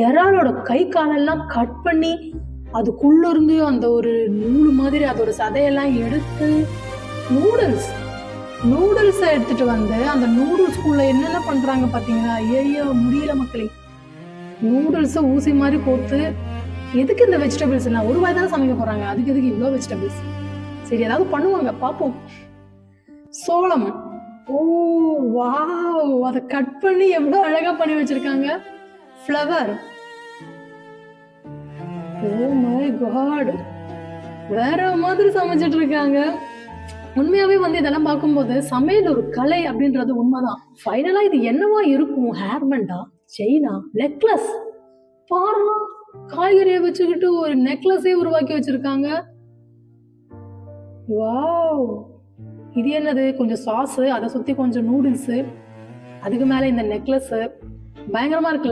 இறாலோட கை காலெல்லாம் கட் பண்ணி அதுக்குள்ள இருந்து அந்த ஒரு நூல் மாதிரி அதோட சதையெல்லாம் எடுத்து நூடுல்ஸை எடுத்துட்டு வந்து அந்த நூடுல்ஸ்குள்ள என்னென்ன பண்றாங்க பாத்தீங்களா? ஐயோ முடியல மக்களே. நூடுல்ஸை ஊசி மாதிரி கோத்து எதுக்கு இந்த வெஜிடபிள்ஸ் எல்லாம்? ஒரு வாய் தானே சமைக்க போறாங்க, அதுக்கு எதுக்கு இவ்வளோ வெஜிடபிள்ஸ்? சரி ஏதாவது பண்ணுவாங்க பார்ப்போம். சோளம், ஓ வாவ், அதை கட் பண்ணி எவ்வளோ அழகா பண்ணி வச்சிருக்காங்க. ஃப்ளவர், ஓ மை காட், வேற மாதிரி சமைச்சிட்டு இருக்காங்க. உண்மையாவே இதெல்லாம் பார்க்கும்போது சமையல் ஒரு கலை அப்படின்றது உண்மைதான். ஃபைனலா இது என்னவா இருக்கும்? ஹேர் பேண்டா, செயினா, நெக்லஸ்? பாருங்க, காய்கறியை வச்சுக்கிட்டு ஒரு நெக்லஸே உருவாக்கி வச்சிருக்காங்க. வாவ், இது என்னது? கொஞ்சம் சாஸ், அதை சுத்தி கொஞ்சம் நூடுல்ஸ், அதுக்கு மேல இந்த நெக்லஸ் பயங்கரமா இருக்குல்ல.